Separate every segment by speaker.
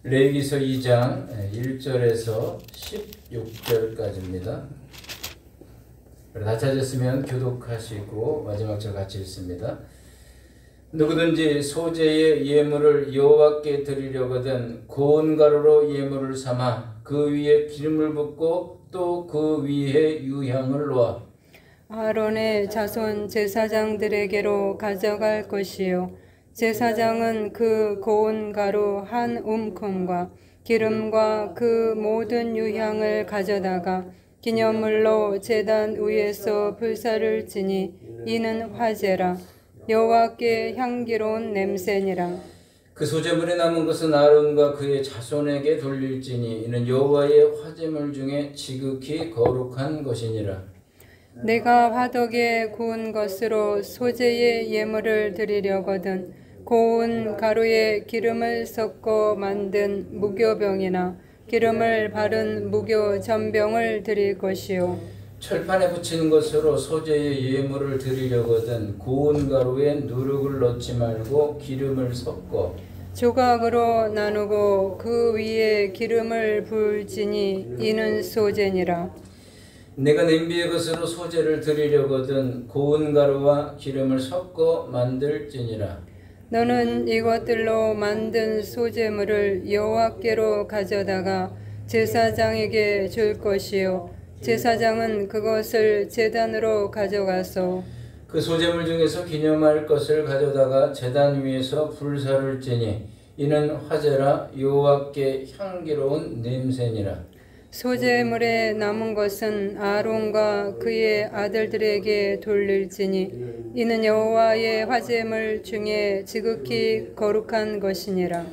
Speaker 1: 레위기서 2장 1절에서 16절까지입니다. 다 찾았으면 교독하시고 마지막 절 같이 읽습니다. 누구든지 소재의 예물을 여호와께 드리려거든 고운 가루로 예물을 삼아 그 위에 기름을 붓고 또 그 위에 유향을 놓아
Speaker 2: 아론의 자손 제사장들에게로 가져갈 것이요 제사장은 그 고운 가루 한 움큼과 기름과 그 모든 유향을 가져다가 기념물로 제단 위에서 불사를 지니 이는 화제라 여호와께 향기로운 냄새니라.
Speaker 1: 그 소재물에 남은 것은 아론과 그의 자손에게 돌릴지니 이는 여호와의 화제물 중에 지극히 거룩한 것이니라.
Speaker 2: 내가 화덕에 구운 것으로 소재의 예물을 드리려거든 고운 가루에 기름을 섞어 만든 무교병이나 기름을 바른 무교 전병을 드릴 것이요
Speaker 1: 철판에 붙이는 것으로 소재의 예물을 드리려거든 고운 가루에 누룩을 넣지 말고 기름을 섞어
Speaker 2: 조각으로 나누고 그 위에 기름을 부을지니 이는 소재니라.
Speaker 1: 내가 냄비의 것으로 소재를 드리려거든 고운 가루와 기름을 섞어 만들지니라.
Speaker 2: 너는 이것들로 만든 소재물을 여호와께로 가져다가 제사장에게 줄 것이요 제사장은 그것을 제단으로 가져가서
Speaker 1: 그 소재물 중에서 기념할 것을 가져다가 제단 위에서 불사를 지니 이는 화제라 여호와께 향기로운 냄새니라.
Speaker 2: 소재물에 남은 것은 아론과 그의 아들들에게 돌릴지니 이는 여호와의 화제물 중에 지극히 거룩한 것이니라.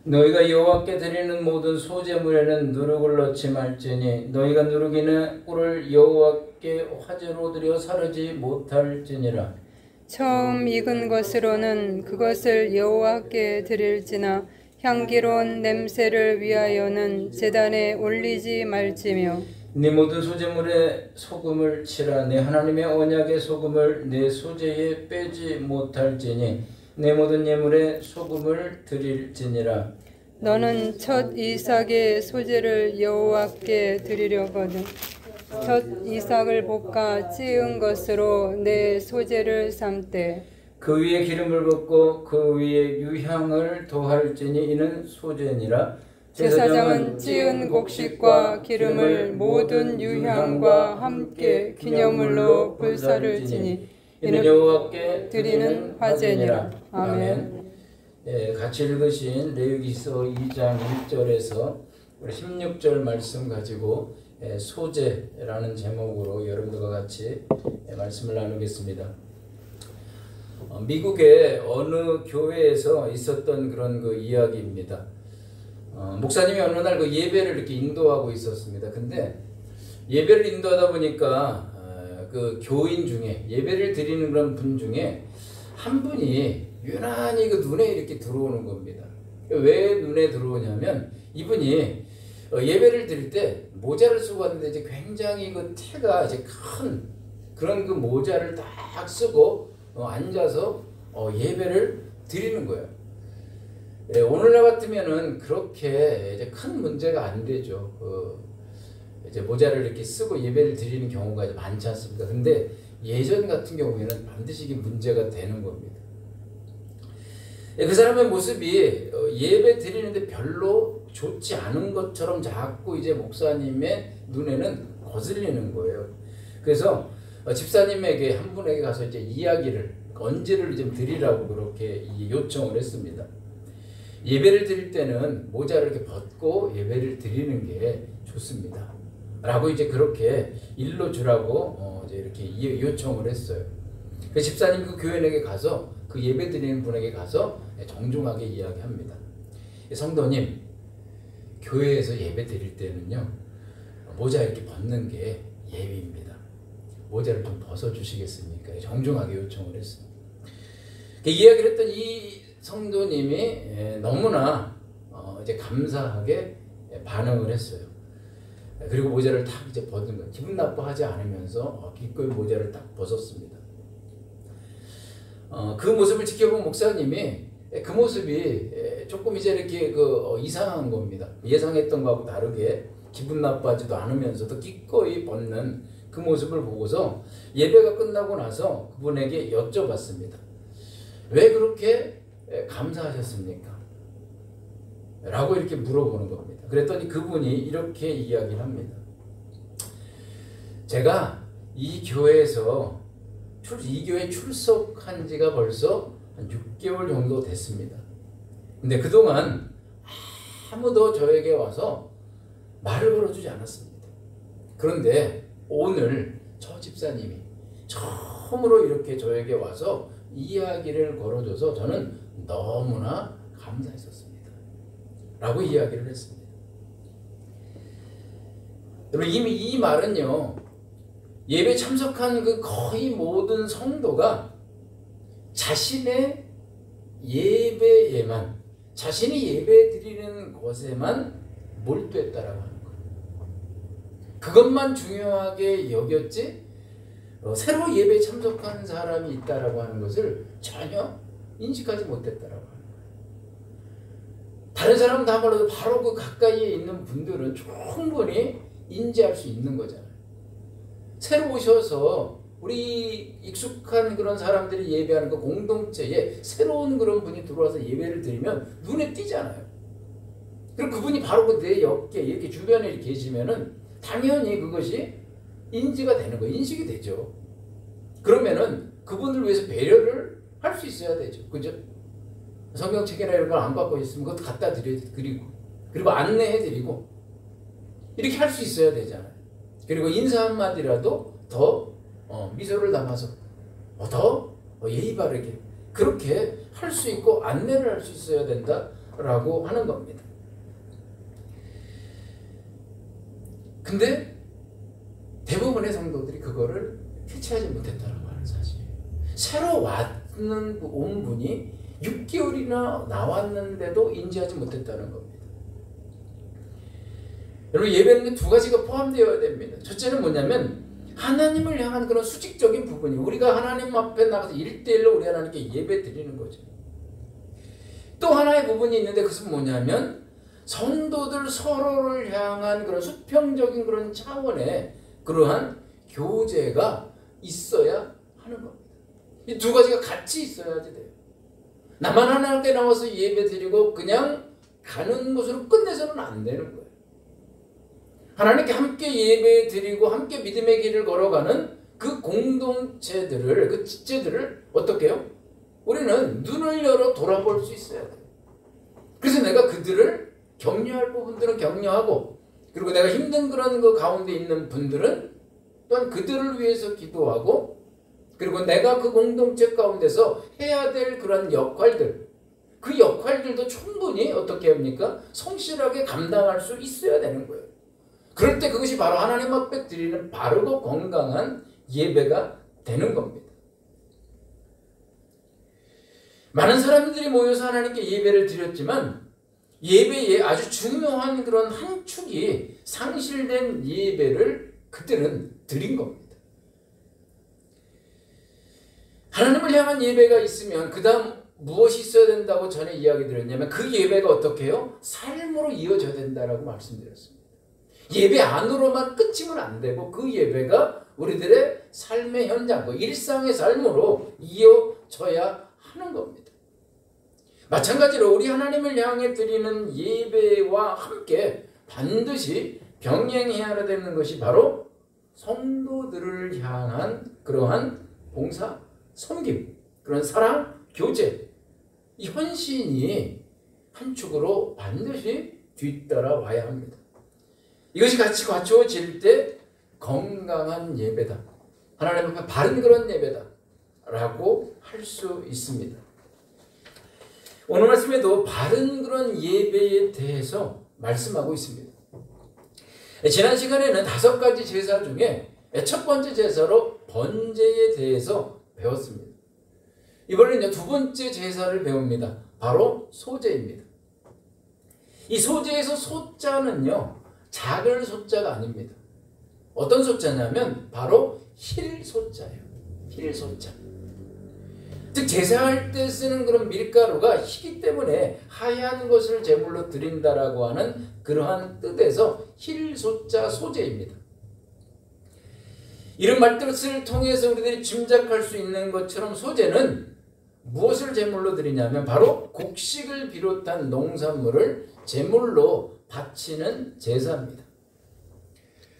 Speaker 1: 너희가 여호와께 드리는 모든 소재물에는 누룩을 넣지 말지니 너희가 누룩이나 꿀을 여호와께 화제로 드려 사르지 못할지니라.
Speaker 2: 처음 익은 것으로는 그것을 여호와께 드릴지나 향기로운 냄새를 위하여는 제단에 올리지 말지며
Speaker 1: 네 모든 소재물에 소금을 치라. 내 하나님의 언약의 소금을 내 소재에 빼지 못할지니 내 모든 예물에 소금을 드릴지니라.
Speaker 2: 너는 첫 이삭의 소재를 여호와께 드리려거든 첫 이삭을 볶아 찌은 것으로 내 소재를 삼되
Speaker 1: 그 위에 기름을 붓고 그 위에 유향을 더할지니 이는 소재니라.
Speaker 2: 제사장은 찌은 곡식과 기름을 모든 유향과 함께 기념물로 불사를 지니 이는 여호와께 드리는 화제니라. 아멘.
Speaker 1: 예, 같이 읽으신 레위기서 2장 1절에서 16절 말씀 가지고 소재라는 제목으로 여러분들과 같이 말씀을 나누겠습니다. 미국의 어느 교회에서 있었던 그런 그 이야기입니다. 목사님이 어느 날 그 예배를 이렇게 인도하고 있었습니다. 근데 예배를 인도하다 보니까 그 교인 중에 예배를 드리는 그런 분 중에 한 분이 유난히 그 눈에 이렇게 들어오는 겁니다. 왜 눈에 들어오냐면 이분이 예배를 드릴 때 모자를 쓰고 왔는데 이제 굉장히 그 티가 이제 큰 그런 그 모자를 딱 쓰고 앉아서 예배를 드리는 거예요. 예, 오늘날 같으면은 그렇게 이제 큰 문제가 안 되죠. 이제 모자를 이렇게 쓰고 예배를 드리는 경우가 이제 많지 않습니까? 근데 예전 같은 경우에는 반드시 이게 문제가 되는 겁니다. 예, 그 사람의 모습이 예배 드리는데 별로 좋지 않은 것처럼 자꾸 이제 목사님의 눈에는 거슬리는 거예요. 그래서 집사님에게 한 분에게 가서 이제 이야기를 언지를 좀 드리라고 그렇게 요청을 했습니다. 예배를 드릴 때는 모자를 이렇게 벗고 예배를 드리는 게 좋습니다. 라고 이제 그렇게 일러주라고 이제 이렇게 요청을 했어요. 그 집사님 그 교인에게 가서 그 예배 드리는 분에게 가서 정중하게 이야기합니다. 성도님, 교회에서 예배 드릴 때는요, 모자 이렇게 벗는 게 예의입니다. 모자를 좀 벗어주시겠습니까? 정중하게 요청을 했습니다. 그 이야기를 했던 이 성도님이 너무나 이제 감사하게 반응을 했어요. 그리고 모자를 탁 이제 벗은 거예요. 기분 나빠하지 않으면서 기꺼이 모자를 딱 벗었습니다. 그 모습을 지켜본 목사님이 그 모습이 조금 이제 이렇게 이상한 겁니다. 예상했던 거하고 다르게 기분 나빠지도 않으면서도 기꺼이 벗는 그 모습을 보고서 예배가 끝나고 나서 그분에게 여쭤봤습니다. 왜 그렇게 감사하셨습니까? 라고 이렇게 물어보는 겁니다. 그랬더니 그분이 이렇게 이야기를 합니다. 제가 이 교회에 출석한 지가 벌써 한 6개월 정도 됐습니다. 근데 그동안 아무도 저에게 와서 말을 걸어주지 않았습니다. 그런데 오늘 저 집사님이 처음으로 이렇게 저에게 와서 이야기를 걸어줘서 저는 너무나 감사했었습니다. 라고 이야기를 했습니다. 여러분, 이미 이 말은요, 예배 참석한 그 거의 모든 성도가 자신의 예배에만, 자신이 예배 드리는 것에만 몰두했다라고 하는 거예요. 그것만 중요하게 여겼지, 새로 예배에 참석한 사람이 있다라고 하는 것을 전혀 인식하지 못했다라고 하는 거예요. 다른 사람은 다 몰라도 바로 그 가까이에 있는 분들은 충분히 인지할 수 있는 거잖아요. 새로 오셔서 우리 익숙한 그런 사람들이 예배하는 그 공동체에 새로운 그런 분이 들어와서 예배를 드리면 눈에 띄잖아요. 그리고 그분이 바로 그 내 옆에 이렇게 주변에 계시면은 당연히 그것이 인지가 되는 거예요. 인식이 되죠. 그러면은 그분을 위해서 배려를 할 수 있어야 되죠. 그죠? 성경책이나 이런 걸 안 갖고 있으면 그것도 갖다 드리고, 그리고 안내해드리고, 이렇게 할 수 있어야 되잖아요. 그리고 인사 한마디라도 더 미소를 담아서 더 예의 바르게 그렇게 할 수 있고 안내를 할 수 있어야 된다라고 하는 겁니다. 근데 대부분의 성도들이 그거를 캐치하지 못했다라고 하는 사실이에요. 새로 온 분이 6개월이나 나왔는데도 인지하지 못했다는 겁니다. 여러분, 예배는 두 가지가 포함되어야 됩니다. 첫째는 뭐냐면 하나님을 향한 그런 수직적인 부분이, 우리가 하나님 앞에 나가서 1대1로 우리 하나님께 예배 드리는 거죠. 또 하나의 부분이 있는데 그것은 뭐냐면 성도들 서로를 향한 그런 수평적인 그런 차원의 그러한 교제가 있어야 하는 겁니다. 이 두 가지가 같이 있어야지 돼요. 나만 하나님께 나와서 예배 드리고 그냥 가는 것으로 끝내서는 안 되는 거예요. 하나님께 함께 예배 드리고 함께 믿음의 길을 걸어가는 그 공동체들을, 그 지체들을 어떻게 해요? 우리는 눈을 열어 돌아볼 수 있어야 돼요. 그래서 내가 그들을 격려할 부분들은 격려하고, 그리고 내가 힘든 그런 그 가운데 있는 분들은 또한 그들을 위해서 기도하고, 그리고 내가 그 공동체 가운데서 해야 될 그런 역할들, 그 역할들도 충분히 어떻게 합니까? 성실하게 감당할 수 있어야 되는 거예요. 그럴 때 그것이 바로 하나님 앞에 드리는 바르고 건강한 예배가 되는 겁니다. 많은 사람들이 모여서 하나님께 예배를 드렸지만 예배에 아주 중요한 그런 한 축이 상실된 예배를 그들은 드린 겁니다. 하나님을 향한 예배가 있으면 그 다음 무엇이 있어야 된다고 전에 이야기 드렸냐면 그 예배가 어떻게 해요? 삶으로 이어져야 된다라고 말씀드렸습니다. 예배 안으로만 끝이면 안 되고 그 예배가 우리들의 삶의 현장, 일상의 삶으로 이어져야 하는 겁니다. 마찬가지로 우리 하나님을 향해 드리는 예배와 함께 반드시 병행해야 되는 것이 바로 성도들을 향한 그러한 봉사, 섬김, 그런 사랑, 교제, 이 헌신이 한 축으로 반드시 뒤따라와야 합니다. 이것이 같이 갖추어질 때 건강한 예배다, 하나님 앞에 바른 그런 예배다 라고 할 수 있습니다. 오늘 말씀에도 바른 그런 예배에 대해서 말씀하고 있습니다. 지난 시간에는 5가지 제사 중에 첫 번째 제사로 번제에 대해서 배웠습니다. 이번에는 2번째 제사를 배웁니다. 바로 소제입니다. 이 소제에서 소자는요, 작을 소자가 아닙니다. 어떤 소자냐면 바로 힐소자예요. 힐소자. 즉 제사할 때 쓰는 그런 밀가루가 희기 때문에 하얀 것을 제물로 드린다라고 하는 그러한 뜻에서 힐소자 소제입니다. 이런 말뜻을 통해서 우리들이 짐작할 수 있는 것처럼 소제는 무엇을 제물로 드리냐면 바로 곡식을 비롯한 농산물을 제물로 바치는 제사입니다.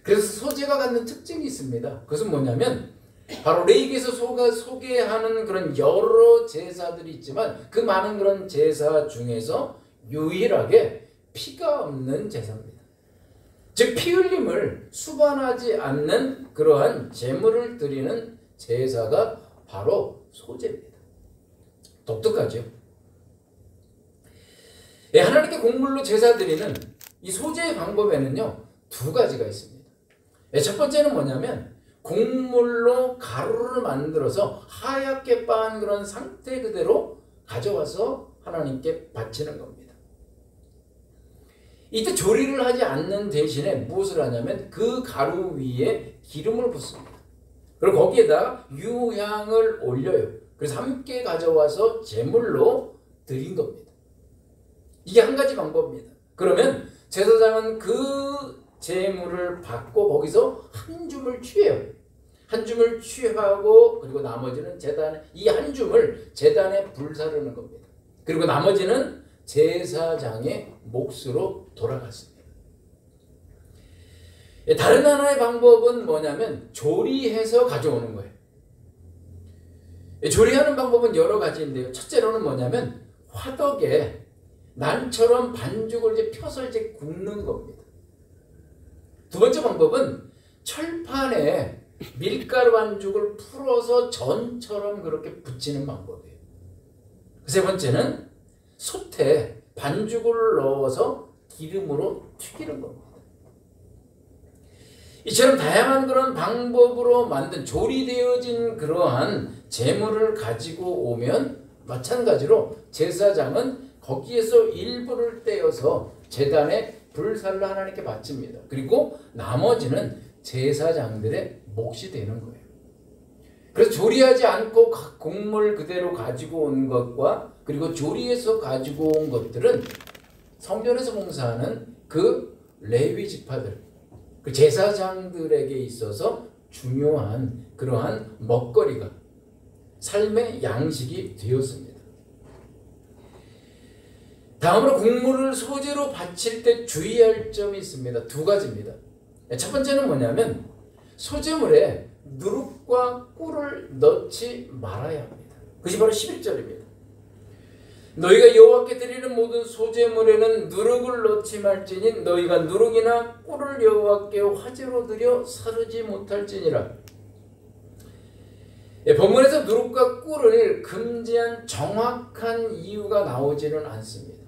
Speaker 1: 그래서 소제가 갖는 특징이 있습니다. 그것은 뭐냐면 바로 레위기에서 소개하는 그런 여러 제사들이 있지만 그 많은 그런 제사 중에서 유일하게 피가 없는 제사입니다. 즉 피 흘림을 수반하지 않는 그러한 제물을 드리는 제사가 바로 소제입니다. 독특하죠? 예, 하나님께 곡물로 제사 드리는 이 소제의 방법에는요 2가지가 있습니다. 예, 첫 번째는 뭐냐면 곡물로 가루를 만들어서 하얗게 빻은 그런 상태 그대로 가져와서 하나님께 바치는 겁니다. 이때 조리를 하지 않는 대신에 무엇을 하냐면 그 가루 위에 기름을 붓습니다. 그리고 거기에다 유향을 올려요. 그래서 함께 가져와서 제물로 드린 겁니다. 이게 한 가지 방법입니다. 그러면 제사장은 그 제물을 받고 거기서 한 줌을 취해요. 한 줌을 취하고 그리고 나머지는 제단에 이 한 줌을 제단에 불사르는 겁니다. 그리고 나머지는 제사장의 몫으로 돌아갔습니다. 다른 하나의 방법은 뭐냐면 조리해서 가져오는 거예요. 조리하는 방법은 여러 가지인데요. 첫째로는 뭐냐면 화덕에 난처럼 반죽을 이제 펴서 이제 굽는 겁니다. 두 번째 방법은 철판에 밀가루 반죽을 풀어서 전처럼 그렇게 붙이는 방법이에요. 세 번째는 솥에 반죽을 넣어서 기름으로 튀기는 겁니다. 이처럼 다양한 그런 방법으로 만든 조리되어진 그러한 제물을 가지고 오면 마찬가지로 제사장은 거기에서 일부를 떼어서 제단에 불살로 하나님께 바칩니다. 그리고 나머지는 제사장들의 몫이 되는 거예요. 그래서 조리하지 않고 곡물 그대로 가지고 온 것과 그리고 조리해서 가지고 온 것들은 성전에서 봉사하는 그 레위 지파들, 그 제사장들에게 있어서 중요한 그러한 먹거리가 삶의 양식이 되었습니다. 다음으로 곡물을 소제로 바칠 때 주의할 점이 있습니다. 2가지입니다. 첫 번째는 뭐냐면 소제물에 누룩과 꿀을 넣지 말아야 합니다. 그것이 바로 11절입니다. 너희가 여호와께 드리는 모든 소제물에는 누룩을 넣지 말지니 너희가 누룩이나 꿀을 여호와께 화제로 드려 사르지 못할지니라. 본문에서 누룩과 꿀을 금지한 정확한 이유가 나오지는 않습니다.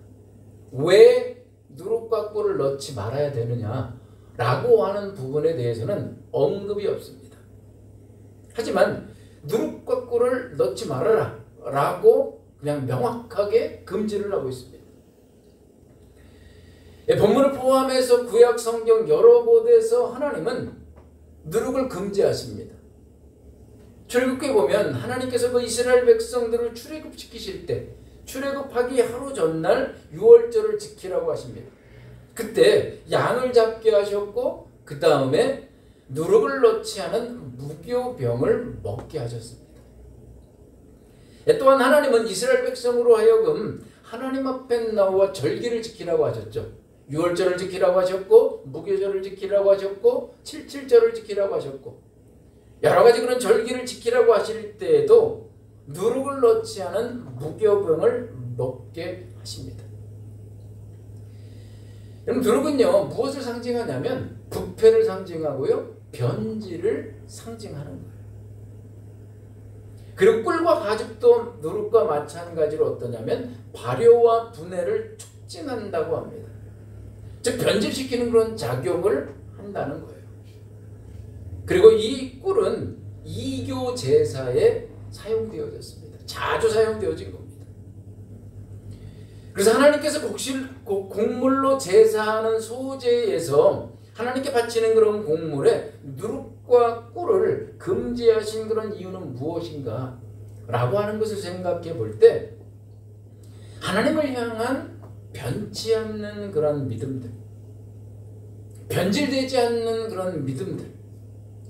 Speaker 1: 왜 누룩과 꿀을 넣지 말아야 되느냐 라고 하는 부분에 대해서는 언급이 없습니다. 하지만 누룩과 꿀을 넣지 말아라 라고 그냥 명확하게 금지를 하고 있습니다. 본문을 포함해서 구약 성경 여러 곳에서 하나님은 누룩을 금지하십니다. 출애굽기에 보면 하나님께서 그 이스라엘 백성들을 출애굽시키실 때 출애굽하기 하루 전날 유월절을 지키라고 하십니다. 그때 양을 잡게 하셨고 그 다음에 누룩을 넣지 않은 무교병을 먹게 하셨습니다. 또한 하나님은 이스라엘 백성으로 하여금 하나님 앞에 나와 절기를 지키라고 하셨죠. 유월절을 지키라고 하셨고 무교절을 지키라고 하셨고 칠칠절을 지키라고 하셨고 여러 가지 그런 절기를 지키라고 하실 때에도 누룩을 넣지 않은 무교병을 먹게 하십니다. 여러분 누룩은요 무엇을 상징하냐면 부패를 상징하고요 변질을 상징하는 거예요. 그리고 꿀과 가죽도 누룩과 마찬가지로 어떠냐면 발효와 분해를 촉진한다고 합니다. 즉 변질시키는 그런 작용을 한다는 거예요. 그리고 이 꿀은 이교 제사에 사용되어졌습니다. 자주 사용되어진 겁니다. 그래서 하나님께서 곡물로 제사하는 소제에서 하나님께 바치는 그런 곡물에 누룩과 꿀을 금지하신 그런 이유는 무엇인가? 라고 하는 것을 생각해 볼 때 하나님을 향한 변치 않는 그런 믿음들, 변질되지 않는 그런 믿음들,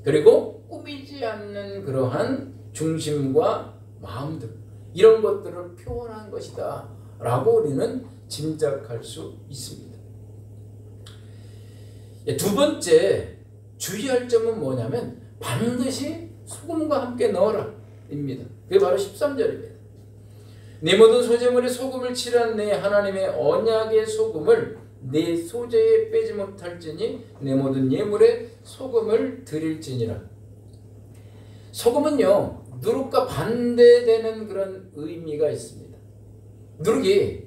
Speaker 1: 그리고 꾸미지 않는 그러한 중심과 마음들, 이런 것들을 표현한 것이다 라고 우리는 짐작할 수 있습니다. 두 번째 주의할 점은 뭐냐면 반드시 소금과 함께 넣어라 입니다. 그게 바로 13절입니다. 네 모든 소재물에 소금을 칠한 내 하나님의 언약의 소금을 네 소재에 빼지 못할지니 네 모든 예물에 소금을 드릴지니라. 소금은요, 누룩과 반대되는 그런 의미가 있습니다. 누룩이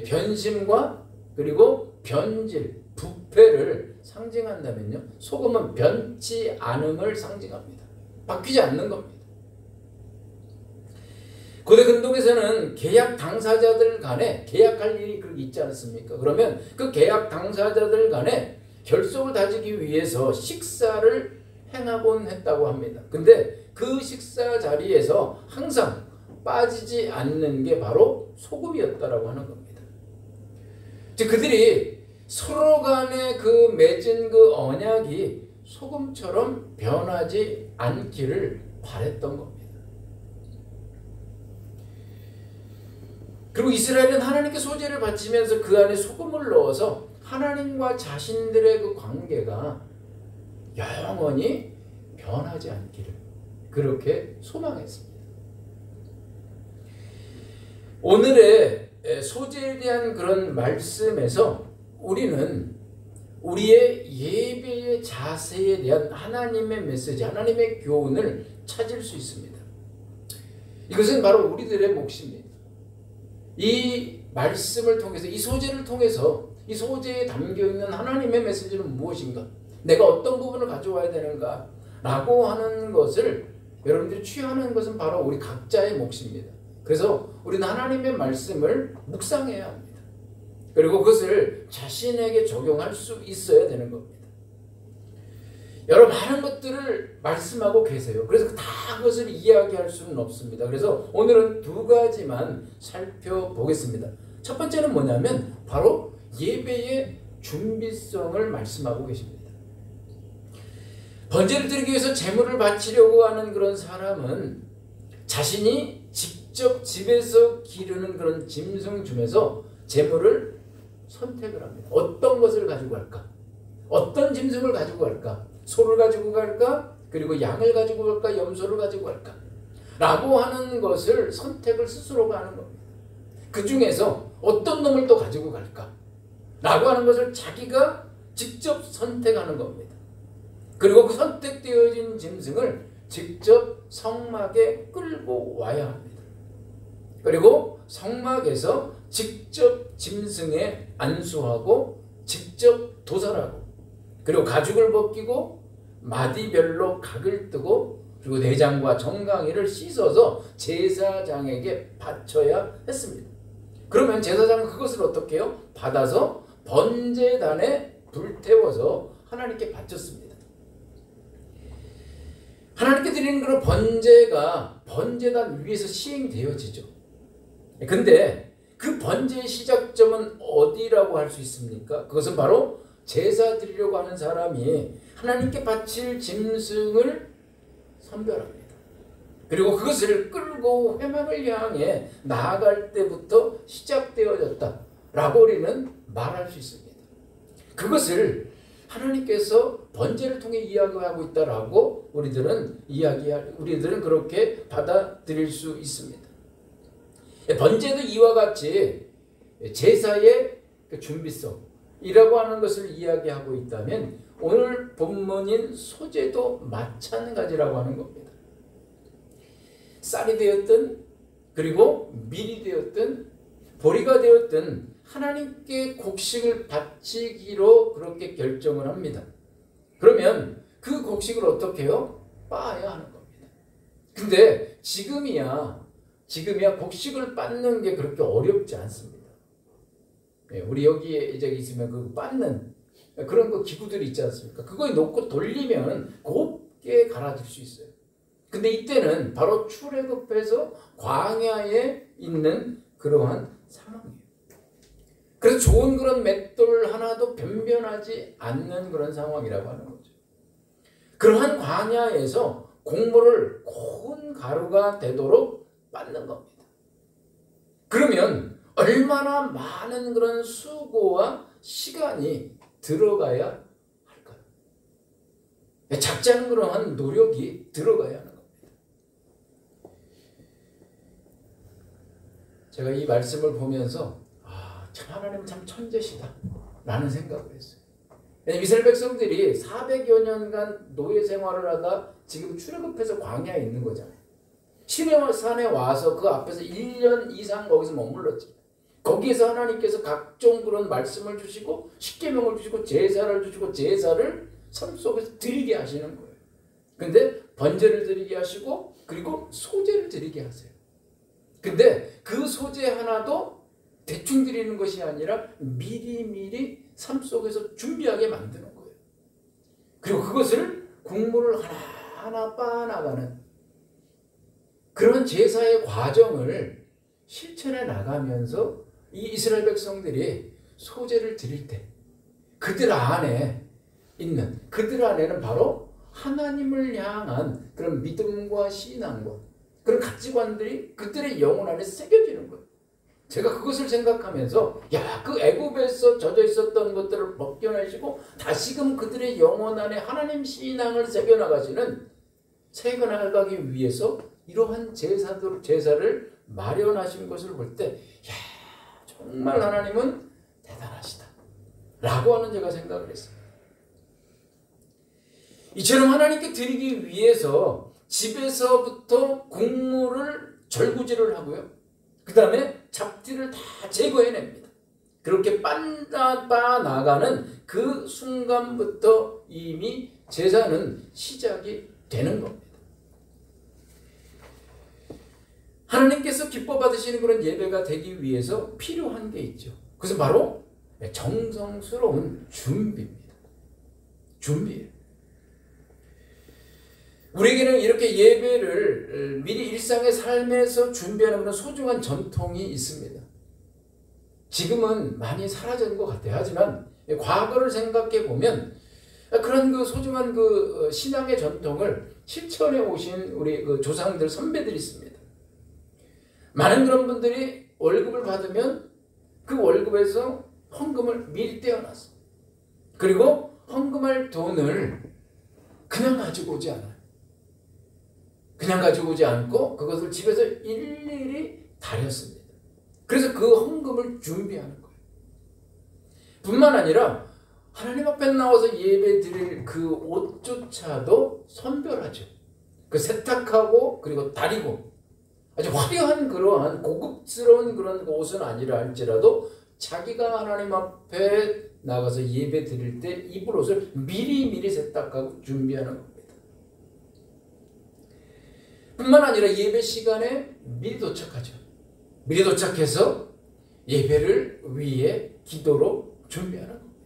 Speaker 1: 변심과 그리고 변질, 부패를 상징한다면요, 소금은 변치 않음을 상징합니다. 바뀌지 않는 겁니다. 고대 근동에서는 계약 당사자들 간에 계약할 일이 있지 않습니까? 그러면 그 계약 당사자들 간에 결속을 다지기 위해서 식사를 행하곤 했다고 합니다. 근데 그 식사 자리에서 항상 빠지지 않는 게 바로 소금이었다라고 하는 겁니다. 즉 그들이 서로 간에 그 맺은 그 언약이 소금처럼 변하지 않기를 바랬던 겁니다. 그리고 이스라엘은 하나님께 소재를 바치면서 그 안에 소금을 넣어서 하나님과 자신들의 그 관계가 영원히 변하지 않기를 그렇게 소망했습니다. 오늘의 소재에 대한 그런 말씀에서 우리는 우리의 예배의 자세에 대한 하나님의 메시지, 하나님의 교훈을 찾을 수 있습니다. 이것은 바로 우리들의 몫입니다. 이 말씀을 통해서, 이 소재를 통해서 이 소재에 담겨있는 하나님의 메시지는 무엇인가, 내가 어떤 부분을 가져와야 되는가 라고 하는 것을 여러분들이 취하는 것은 바로 우리 각자의 몫입니다. 그래서 우리는 하나님의 말씀을 묵상해야 합니다. 그리고 그것을 자신에게 적용할 수 있어야 되는 겁니다. 여러 많은 것들을 말씀하고 계세요. 그래서 다 그것을 이야기할 수는 없습니다. 그래서 오늘은 두 가지만 살펴보겠습니다. 첫 번째는 뭐냐면 바로 예배의 준비성을 말씀하고 계십니다. 번제를 드리기 위해서 제물을 바치려고 하는 그런 사람은 자신이 직접 집에서 기르는 그런 짐승 중에서 제물을 선택을 합니다. 어떤 것을 가지고 갈까? 어떤 짐승을 가지고 갈까? 소를 가지고 갈까? 그리고 양을 가지고 갈까? 염소를 가지고 갈까? 라고 하는 것을 선택을 스스로가 하는 겁니다. 그 중에서 어떤 놈을 또 가지고 갈까? 라고 하는 것을 자기가 직접 선택하는 겁니다. 그리고 그 선택되어진 짐승을 직접 성막에 끌고 와야 합니다. 그리고 성막에서 직접 짐승에 안수하고 직접 도살하고 그리고 가죽을 벗기고 마디별로 각을 뜨고 그리고 내장과 정강이를 씻어서 제사장에게 바쳐야 했습니다. 그러면 제사장은 그것을 어떻게 해요? 받아서 번제단에 불태워서 하나님께 바쳤습니다. 하나님께 드리는 그런 번제가 번제단 위에서 시행되어지죠. 근데 그 번제의 시작점은 어디라고 할 수 있습니까? 그것은 바로 제사 드리려고 하는 사람이 하나님께 바칠 짐승을 선별합니다. 그리고 그것을 끌고 회막을 향해 나아갈 때부터 시작되어졌다라고 우리는 말할 수 있습니다. 그것을 하나님께서 번제를 통해 이야기하고 있다라고 우리들은 그렇게 받아들일 수 있습니다. 번제도 이와 같이 제사의 준비성이라고 하는 것을 이야기하고 있다면 오늘 본문인 소제도 마찬가지라고 하는 겁니다. 쌀이 되었든 그리고 밀이 되었든 보리가 되었든 하나님께 곡식을 바치기로 그렇게 결정을 합니다. 그러면 그 곡식을 어떻게 해요? 빻아야 하는 겁니다. 근데 지금이야 곡식을 빻는 게 그렇게 어렵지 않습니다. 우리 여기에 이제 있으면 그 빻는 그런 거 기구들이 있지 않습니까? 그거에 놓고 돌리면 곱게 갈아질 수 있어요. 근데 이때는 바로 출애굽해서 광야에 있는 그러한 상황이에요. 그래서 좋은 그런 맷돌 하나도 변변하지 않는 그런 상황이라고 하는 거죠. 그러한 광야에서 곡물을 고운 가루가 되도록 빻는 겁니다. 그러면 얼마나 많은 그런 수고와 시간이 들어가야 할까요? 작지 않은 그러한 노력이 들어가야 하는 겁니다. 제가 이 말씀을 보면서 참 하나님은 참 천재시다 라는 생각을 했어요. 왜냐하면 이스라엘 백성들이 400여 년간 노예 생활을 하다 지금 출애굽해서 광야에 있는 거잖아요. 시내산에 와서 그 앞에서 1년 이상 거기서 머물렀지. 거기에서 하나님께서 각종 그런 말씀을 주시고 십계명을 주시고 제사를 주시고 제사를 삶 속에서 드리게 하시는 거예요. 근데 번제를 드리게 하시고 그리고 소제를 드리게 하세요. 근데 그 소제 하나도 대충 드리는 것이 아니라 미리미리 삶 속에서 준비하게 만드는 거예요. 그리고 그것을 국물을 하나하나 빻아나가는 그런 제사의 과정을 실천해 나가면서 이 이스라엘 백성들이 소제를 드릴 때 그들 안에 있는 그들 안에는 바로 하나님을 향한 그런 믿음과 신앙과 그런 가치관들이 그들의 영혼 안에 새겨지는 거예요. 제가 그것을 생각하면서 그 애굽에서 젖어 있었던 것들을 벗겨내시고 다시금 그들의 영혼 안에 하나님 신앙을 새겨나가시는 새겨나가기 위해서 이러한 제사를 마련하신 것을 볼 때 정말 하나님은 대단하시다 라고 하는 제가 생각을 했습니다. 이처럼 하나님께 드리기 위해서 집에서부터 곡물을 절구질을 하고요. 그 다음에 잡티를 다 제거해냅니다. 그렇게 빻아나가는 그 순간부터 이미 제사는 시작이 되는 겁니다. 하나님께서 기뻐 받으시는 그런 예배가 되기 위해서 필요한 게 있죠. 그것은 바로 정성스러운 준비입니다. 준비예요. 우리에게는 이렇게 예배를 미리 일상의 삶에서 준비하는 그런 소중한 전통이 있습니다. 지금은 많이 사라진 것 같아요. 하지만 과거를 생각해 보면 그런 그 소중한 그 신앙의 전통을 실천해 오신 우리 그 조상들, 선배들이 있습니다. 많은 그런 분들이 월급을 받으면 그 월급에서 헌금을 미리 떼어놨어. 그리고 헌금할 돈을 그냥 가지고 오지 않아요. 그냥 가지고 오지 않고 그것을 집에서 일일이 다렸습니다. 그래서 그 헌금을 준비하는 거예요. 뿐만 아니라 하나님 앞에 나와서 예배 드릴 그 옷조차도 선별하죠. 그 세탁하고 그리고 다리고 아주 화려한 그러한 고급스러운 그런 옷은 아니라 할지라도 자기가 하나님 앞에 나가서 예배 드릴 때 입을 옷을 미리 세탁하고 준비하는 겁니다. 뿐만 아니라 예배 시간에 미리 도착하죠. 미리 도착해서 예배를 위해 기도로 준비하는 겁니다.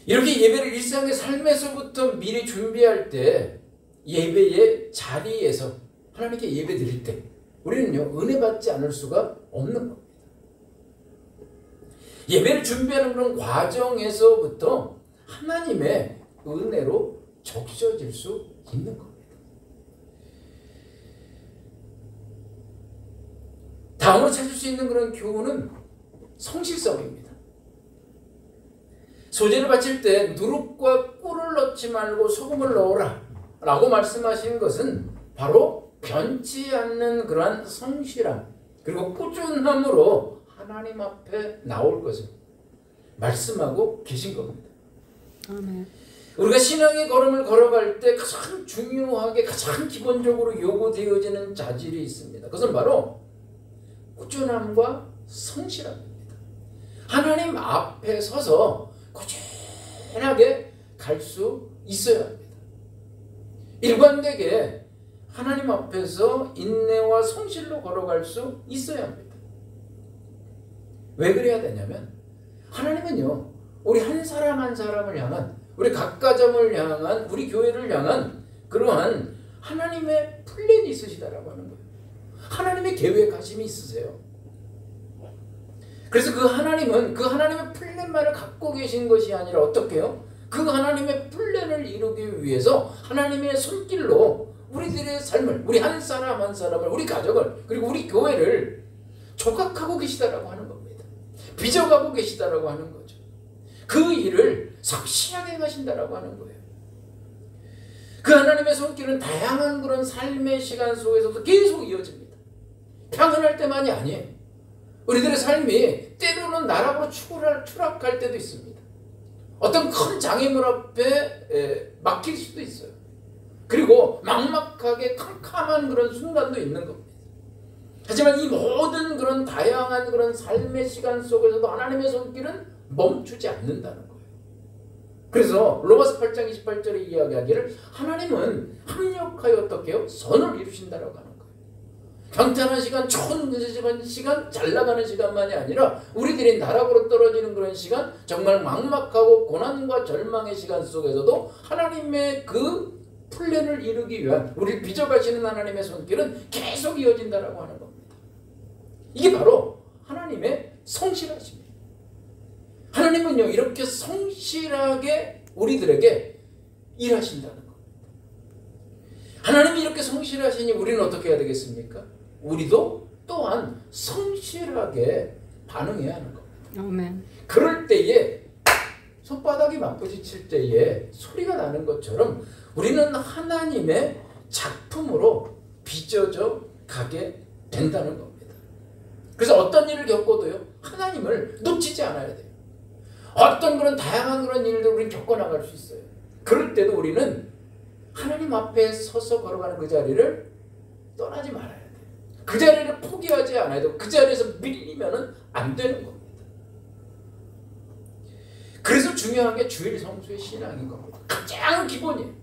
Speaker 1: 이렇게 예배를 일상의 삶에서부터 미리 준비할 때 예배의 자리에서 하나님께 예배 드릴 때 우리는요 은혜 받지 않을 수가 없는 겁니다. 예배를 준비하는 그런 과정에서부터 하나님의 은혜로 적셔질 수 있는 겁니다. 다음으로 찾을 수 있는 그런 교훈은 성실성입니다. 소제를 바칠 때 누룩과 꿀을 넣지 말고 소금을 넣어라 라고 말씀하신 것은 바로 변치 않는 그러한 성실함 그리고 꾸준함으로 하나님 앞에 나올 것을 말씀하고 계신 겁니다.
Speaker 2: 아멘.
Speaker 1: 우리가 신앙의 걸음을 걸어갈 때 가장 중요하게 가장 기본적으로 요구되어지는 자질이 있습니다. 그것은 바로 꾸준함과 성실함입니다. 하나님 앞에 서서 꾸준하게 갈 수 있어야 합니다. 일관되게 하나님 앞에서 인내와 성실로 걸어갈 수 있어야 합니다. 왜 그래야 되냐면 하나님은요 우리 한 사람 한 사람을 향한 우리 각 가정을 향한 우리 교회를 향한 그러한 하나님의 플랜이 있으시다라고 하는 거예요. 하나님의 계획하심이 있으세요. 그래서 그 하나님은 그 하나님의 플랜만을 갖고 계신 것이 아니라 어떻게 해요? 그 하나님의 플랜을 이루기 위해서 하나님의 손길로 우리들의 삶을, 우리 한 사람 한 사람을, 우리 가족을, 그리고 우리 교회를 조각하고 계시다라고 하는 겁니다. 빚어가고 계시다라고 하는 거죠. 그 일을 성실하게 행하신다라고 하는 거예요. 그 하나님의 손길은 다양한 그런 삶의 시간 속에서도 계속 이어집니다. 평안할 때만이 아니에요. 우리들의 삶이 때로는 나락으로 추락할 때도 있습니다. 어떤 큰 장애물 앞에 막힐 수도 있어요. 그리고 막막하게 캄캄한 그런 순간도 있는 겁니다. 하지만 이 모든 그런 다양한 그런 삶의 시간 속에서도 하나님의 손길은 멈추지 않는다는 거예요. 그래서 로마서 8장 28절에 이야기하기를 하나님은 합력하여 어떻게 해요? 선을 이루신다라고 하는 거예요. 평탄한 시간, 좋은 시간, 잘 나가는 시간만이 아니라 우리들이 나락으로 떨어지는 그런 시간, 정말 막막하고 고난과 절망의 시간 속에서도 하나님의 그 플랜을 이루기 위한 우리를 빚어가시는 하나님의 손길은 계속 이어진다라고 하는 겁니다. 이게 바로 하나님의 성실하심이에요. 하나님은요, 이렇게 성실하게 우리들에게 일하신다는 겁니다. 하나님이 이렇게 성실하시니 우리는 어떻게 해야 되겠습니까? 우리도 또한 성실하게 반응해야 하는 겁니다.
Speaker 2: 아멘.
Speaker 1: 그럴 때에 손바닥이 맞부딪힐 때에 소리가 나는 것처럼 우리는 하나님의 작품으로 빚어져 가게 된다는 겁니다. 그래서 어떤 일을 겪어도요, 하나님을 놓치지 않아야 돼요. 어떤 그런 다양한 그런 일들 우리는 겪어나갈 수 있어요. 그럴 때도 우리는 하나님 앞에 서서 걸어가는 그 자리를 떠나지 말아야 돼요. 그 자리를 포기하지 않아야 돼요. 그 자리에서 밀리면 안 되는 겁니다. 그래서 중요한 게 주일 성수의 신앙인 겁니다. 가장 기본이에요.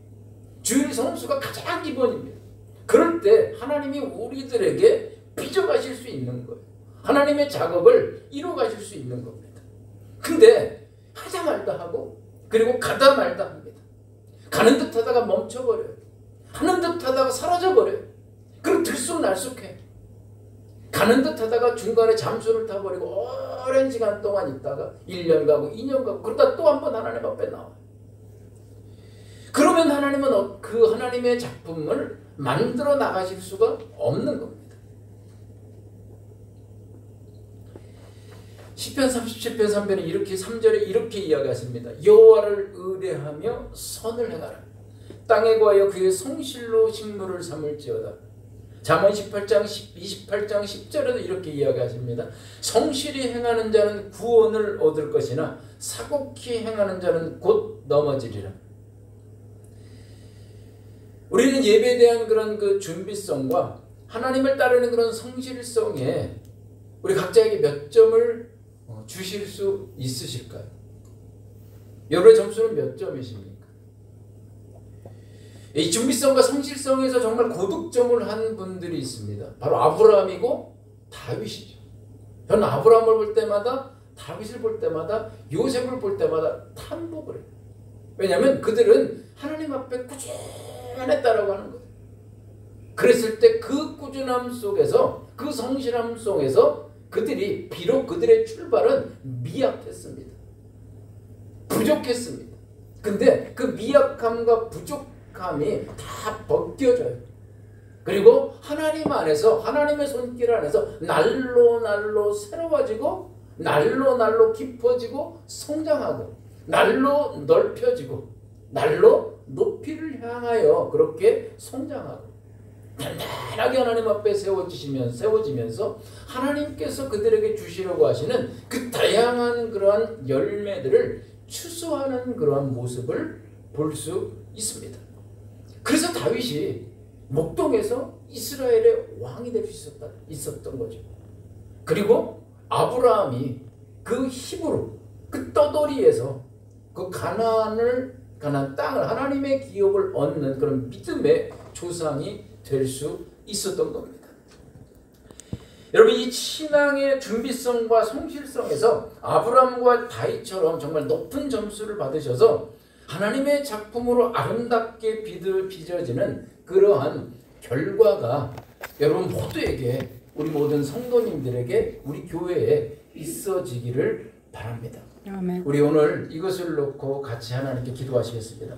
Speaker 1: 주일 성수가 가장 기본입니다. 그럴 때 하나님이 우리들에게 빚어가실 수 있는 거예요. 하나님의 작업을 이루어가실 수 있는 겁니다. 근데 하다 말다 하고 그리고 가다 말다 합니다. 가는 듯 하다가 멈춰버려요. 하는 듯 하다가 사라져버려요. 그리고 들쑥날쑥해. 가는 듯 하다가 중간에 잠수를 타버리고 오랜 시간 동안 있다가 1년 가고 2년 가고 그러다 또 한 번 하나님 앞에 나와요. 그러면 하나님은 그 하나님의 작품을 만들어 나가실 수가 없는 겁니다. 시편 37편 3편에 이렇게 3절에 이렇게 이야기하십니다. 여호와를 의뢰하며 선을 행하라. 땅에 구하여 그의 성실로 식물을 삼을지어다. 잠언 28장 10절에도 이렇게 이야기하십니다. 성실히 행하는 자는 구원을 얻을 것이나 사곡히 행하는 자는 곧 넘어지리라. 우리는 예배에 대한 그런 그 준비성과 하나님을 따르는 그런 성실성에 우리 각자에게 몇 점을 주실 수 있으실까요? 여러분의 점수는 몇 점이십니까? 이 준비성과 성실성에서 정말 고득점을 한 분들이 있습니다. 바로 아브라함이고 다윗이죠. 저는 아브라함을 볼 때마다, 다윗을 볼 때마다, 요셉을 볼 때마다 탐복을 해요. 왜냐하면 그들은 하나님 앞에 꾸준했다라고 하는 거예요. 그랬을 때 그 꾸준함 속에서, 그 성실함 속에서 그들이 비록 그들의 출발은 미약했습니다. 부족했습니다. 근데 그 미약함과 부족함이 다 벗겨져요. 그리고 하나님 안에서, 하나님의 손길 안에서 날로 새로워지고 날로 깊어지고 성장하고 날로 넓혀지고 날로 높이를 향하여 그렇게 성장하고 단단하게 하나님 앞에 세워지면서 하나님께서 그들에게 주시려고 하시는 그 다양한 그러한 열매들을 추수하는 그러한 모습을 볼 수 있습니다. 그래서 다윗이 목동에서 이스라엘의 왕이 될 수 있었던 거죠. 그리고 아브라함이 그 힘으로 그 떠돌이에서 그 가나안 땅을 하나님의 기업을 얻는 그런 믿음의 조상이 될 수 있었던 겁니다. 여러분, 이 신앙의 준비성과 성실성에서 아브라함과 다윗처럼 정말 높은 점수를 받으셔서 하나님의 작품으로 아름답게 빚어지는 그러한 결과가 여러분 모두에게, 우리 모든 성도님들에게, 우리 교회에 있어지기를 바랍니다.
Speaker 2: 아멘.
Speaker 1: 우리 오늘 이것을 놓고 같이 하나님께 기도하시겠습니다.